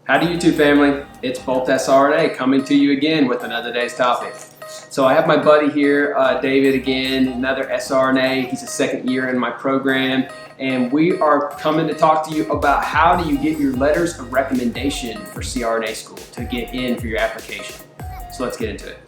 Howdy YouTube family, it's Bolt SRNA coming to you again with another day's topic. So I have my buddy here, David again, another SRNA. He's a second year in my program, and we are coming to talk to you about how do you get your letters of recommendation for CRNA school to get in for your application. So let's get into it.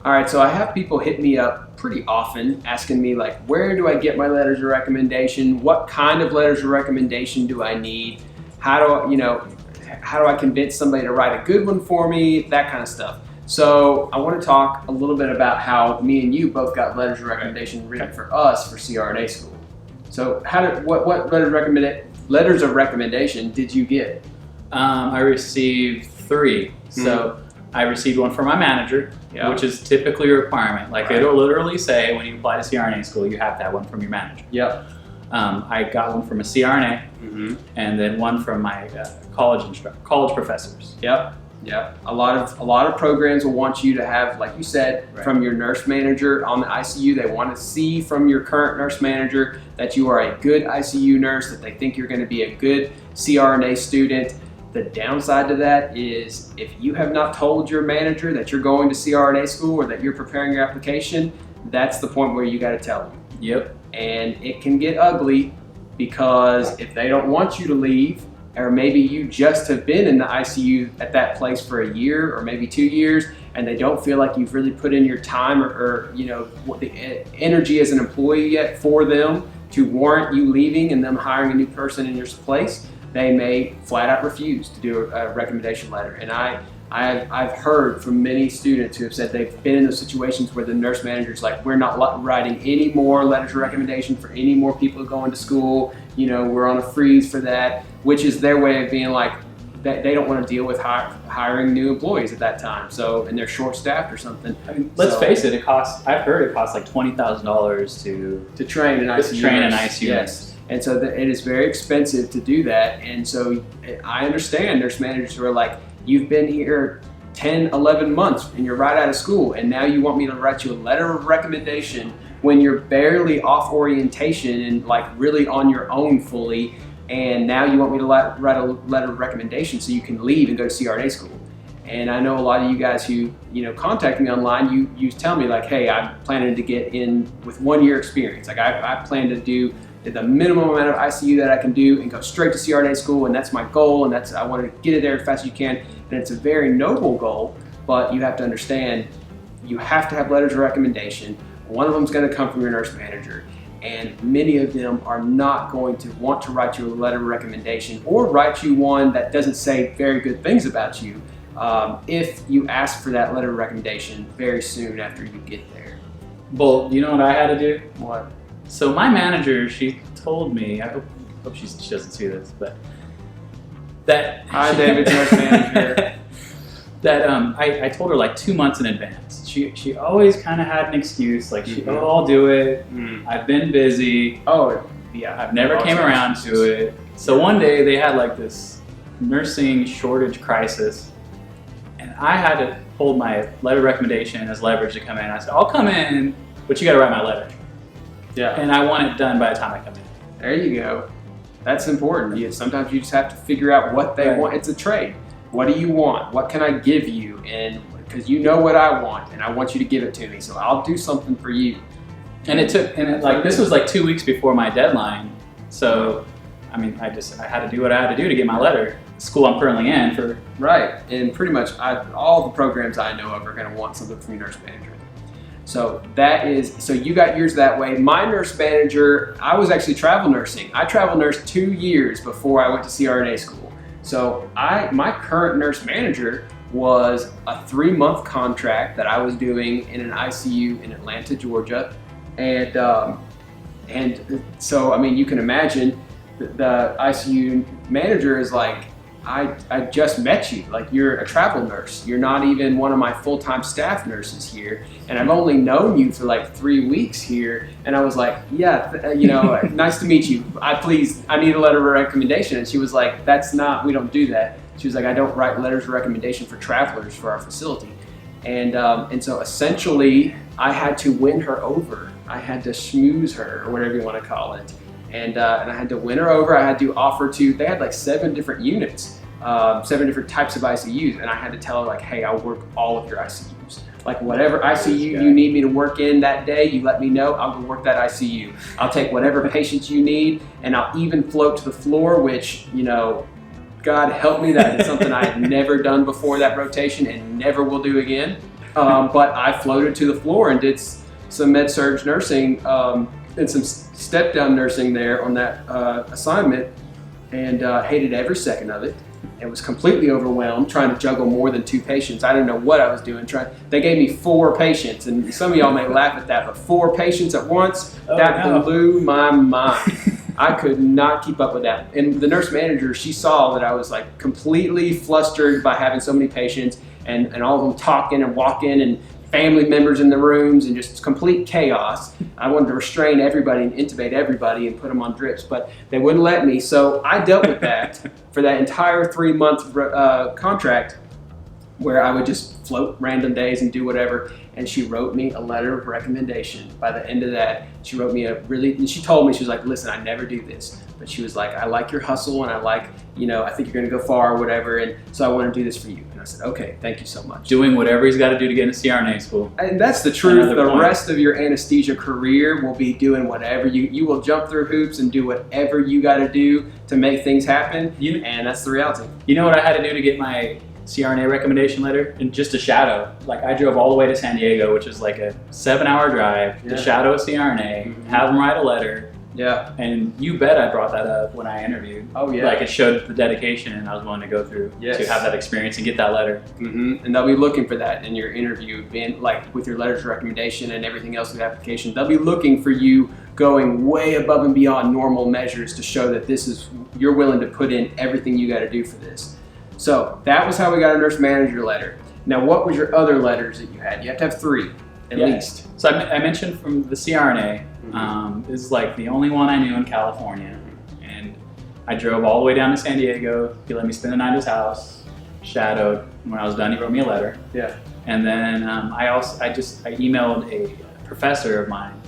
All right, so I have people hit me up pretty often asking me like, where do I get my letters of recommendation? What kind of letters of recommendation do I need? How do I convince somebody to write a good one for me? That kind of stuff. So I want to talk a little bit about how me and you both got letters of recommendation written for us for CRNA school. So what letters of recommendation did you get? I received 3. So I received one from my manager, which is typically a requirement. Like it'll literally say when you apply to CRNA school, you have that one from your manager. Yep. I got one from a CRNA, and then one from my college professors. Yep. Yep. A lot of programs will want you to have, like you said, from your nurse manager on the ICU. They want to see from your current nurse manager that you are a good ICU nurse, that they think you're going to be a good CRNA student. The downside to that is if you have not told your manager that you're going to CRNA school or that you're preparing your application, that's the point where you got to tell them. Yep. And it can get ugly because if they don't want you to leave, or maybe you just have been in the ICU at that place for a year or maybe 2 years, and they don't feel like you've really put in your time or the energy as an employee yet for them to warrant you leaving and them hiring a new person in your place, they may flat out refuse to do a recommendation letter. And I've heard from many students who have said they've been in those situations where the nurse manager's like, we're not writing any more letters of recommendation for any more people going to school. We're on a freeze for that, which is their way of being like, they don't want to deal with hiring new employees at that time. So, and they're short-staffed or something. I mean, let's face it, I've heard it costs like $20,000 to train an ICU. Yes. And so it is very expensive to do that. And so I understand nurse managers who are like, you've been here 10, 11 months and you're right out of school, and now you want me to write you a letter of recommendation when you're barely off orientation and like really on your own fully, and now you want me to write a letter of recommendation so you can leave and go to CRNA school. And I know a lot of you guys who contact me online, you tell me like, hey, I'm planning to get in with 1 year experience. Like I plan to do the minimum amount of ICU that I can do and go straight to CRNA school, and that's my goal, and I want to get it there as fast as you can. And it's a very noble goal, but you have to understand you have to have letters of recommendation. One of them is going to come from your nurse manager, and many of them are not going to want to write you a letter of recommendation or write you one that doesn't say very good things about you if you ask for that letter of recommendation very soon after you get there. Well, you know what I had to do? What? So my manager, she told me, I hope she doesn't see this, but that hi, David's nurse manager. That I told her like 2 months in advance. She always kind of had an excuse, like I'll do it. I've been busy. Oh, yeah. I've never came around to it. So one day they had like this nursing shortage crisis, and I had to hold my letter of recommendation as leverage to come in. I said, I'll come in, but you got to write my letter. Yeah. And I want it done by the time I come in. There you go. That's important. Sometimes you just have to figure out what they want. It's a trade. What do you want? What can I give you? And because you know what I want, and I want you to give it to me, so I'll do something for you. And this was like 2 weeks before my deadline. So, I mean, I had to do what I had to do to get my letter. The school I'm currently in for. Right, and pretty much all the programs I know of are going to want something from your nurse manager. So you got yours that way. My nurse manager, I was actually travel nursing. I travel nursed 2 years before I went to CRNA school. So my current nurse manager was a 3-month contract that I was doing in an ICU in Atlanta, Georgia. And so, I mean, you can imagine the ICU manager is like, I just met you, like you're a travel nurse. You're not even one of my full-time staff nurses here. And I've only known you for like 3 weeks here. And I was like, yeah, nice to meet you. I need a letter of recommendation. And she was like, we don't do that. She was like, I don't write letters of recommendation for travelers for our facility. And so essentially I had to win her over. I had to schmooze her, or whatever you want to call it. And I had to win her over. I had to offer to, they had like 7 different units, 7 different types of ICUs. And I had to tell her like, hey, I'll work all of your ICUs. Like whatever ICU you need me to work in that day, you let me know, I'll go work that ICU. I'll take whatever patients you need, and I'll even float to the floor, which, you know, God help me, that is something I had never done before that rotation and never will do again. But I floated to the floor and did some med-surg nursing and some step-down nursing there on that assignment, and hated every second of it. And was completely overwhelmed trying to juggle more than 2 patients. I didn't know what I was doing. They gave me 4 patients, and some of y'all may laugh at that, but 4 patients at once, blew my mind. I could not keep up with that. And the nurse manager, she saw that I was like completely flustered by having so many patients and all of them talking and walking and family members in the rooms and just complete chaos. I wanted to restrain everybody and intubate everybody and put them on drips, but they wouldn't let me. So I dealt with that for that entire 3-month contract, where I would just float random days and do whatever. And she wrote me a letter of recommendation. By the end of that, she wrote me and she told me, she was like, listen, I never do this, but she was like, I like your hustle, and I like, you know, I think you're gonna go far or whatever, and so I want to do this for you. And I said, okay, thank you so much. Doing whatever he's got to do to get into CRNA school. And that's the truth. The rest of your anesthesia career will be doing whatever. You will jump through hoops and do whatever you got to do to make things happen, and that's the reality. You know what I had to do to get my CRNA recommendation letter? And just a shadow. Like, I drove all the way to San Diego, which is like a 7-hour drive to shadow a CRNA, have them write a letter. Yeah. And you bet I brought that up when I interviewed. Oh yeah. Like, it showed the dedication, and I was willing to go through to have that experience and get that letter. And they'll be looking for that in your interview, being like with your letters of recommendation and everything else with the application. They'll be looking for you going way above and beyond normal measures to show that you're willing to put in everything you got to do for this. So that was how we got a nurse manager letter. Now, what was your other letters that you had? You have to have 3 at least. So I mentioned from the CRNA. This is like the only one I knew in California, and I drove all the way down to San Diego. He let me spend the night at his house, shadowed. When I was done, he wrote me a letter. Yeah. And then I emailed a professor of mine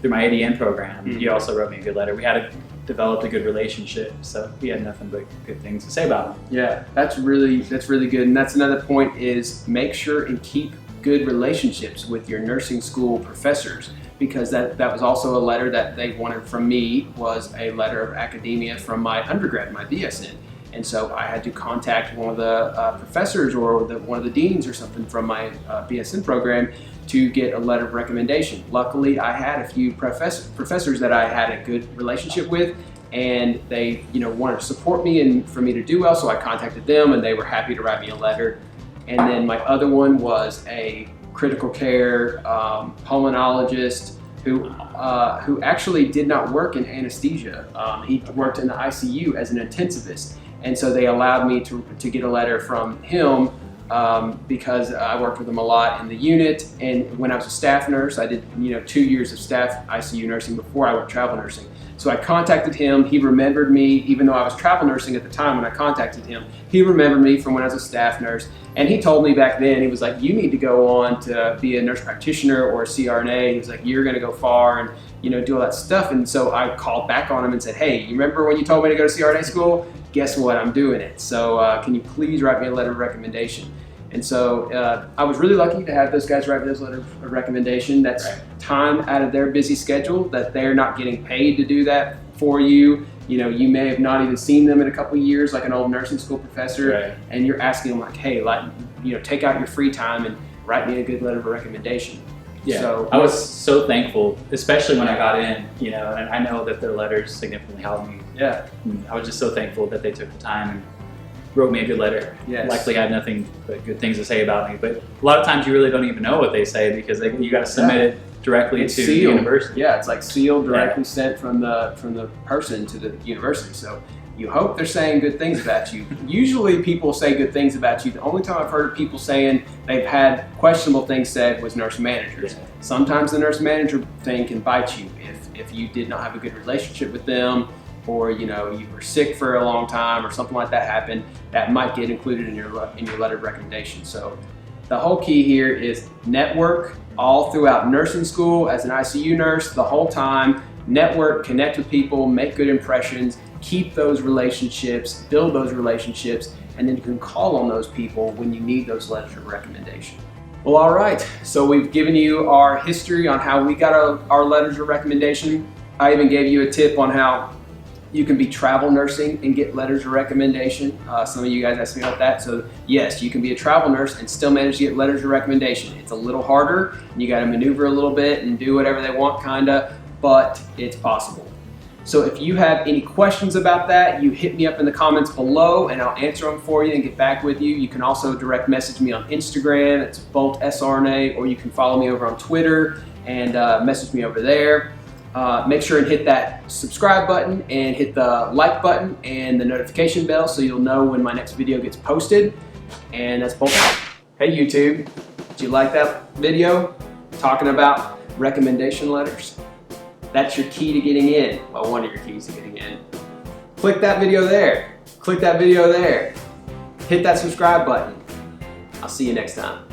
through my ADN program. He also wrote me a good letter. We had developed a good relationship, so he had nothing but good things to say about him. Yeah, that's really good, and that's another point, is make sure and keep good relationships with your nursing school professors, because that was also a letter that they wanted from me, was a letter of academia from my undergrad, my BSN. And so I had to contact one of the professors or one of the deans or something from my BSN program to get a letter of recommendation. Luckily, I had a few professors that I had a good relationship with, and they, wanted to support me and for me to do well. So I contacted them, and they were happy to write me a letter. And then my other one was a critical care pulmonologist who actually did not work in anesthesia. He worked in the ICU as an intensivist. And so they allowed me to get a letter from him because I worked with him a lot in the unit. And when I was a staff nurse, I did 2 years of staff ICU nursing before I went travel nursing. So I contacted him. He remembered me, even though I was travel nursing at the time when I contacted him. He remembered me from when I was a staff nurse. And he told me back then, he was like, you need to go on to be a nurse practitioner or a CRNA. He was like, you're gonna go far and do all that stuff. And so I called back on him and said, hey, you remember when you told me to go to CRNA school? Guess what, I'm doing it. So can you please write me a letter of recommendation? And so I was really lucky to have those guys write me those letters of recommendation. That's time out of their busy schedule that they're not getting paid to do that for you. You may have not even seen them in a couple of years, like an old nursing school professor, and you're asking them like, hey, take out your free time and write me a good letter of recommendation. Yeah, so I was so thankful, especially when I got in, and I know that their letters significantly helped me. Yeah. I was just so thankful that they took the time and wrote me a good letter. Yes. Likely had nothing but good things to say about me, but a lot of times you really don't even know what they say because you got to submit it directly to the university. Yeah, it's like sealed, directly sent from the person to the university. So you hope they're saying good things about you. Usually people say good things about you. The only time I've heard of people saying they've had questionable things said was nurse managers. Yeah. Sometimes the nurse manager thing can bite you if you did not have a good relationship with them, or you were sick for a long time or something like that happened. That might get included in your letter of recommendation. So The whole key here is network all throughout nursing school as an ICU nurse the whole time. Network, connect with people, make good impressions, keep those relationships, build those relationships, and then you can call on those people when you need those letters of recommendation. Well, all right, so we've given you our history on how we got our letters of recommendation. I even gave you a tip on how you can be travel nursing and get letters of recommendation. Some of you guys asked me about that. So yes, you can be a travel nurse and still manage to get letters of recommendation. It's a little harder, and you got to maneuver a little bit and do whatever they want, kinda, but it's possible. So if you have any questions about that, you hit me up in the comments below and I'll answer them for you and get back with you. You can also direct message me on Instagram. It's Bolt SRNA, or you can follow me over on Twitter and message me over there. Make sure and hit that subscribe button and hit the like button and the notification bell so you'll know when my next video gets posted. And that's Bolt out. Hey YouTube, did you like that video talking about recommendation letters? That's your key to getting in. Well, one of your keys to getting in. Click that video there. Click that video there. Hit that subscribe button. I'll see you next time.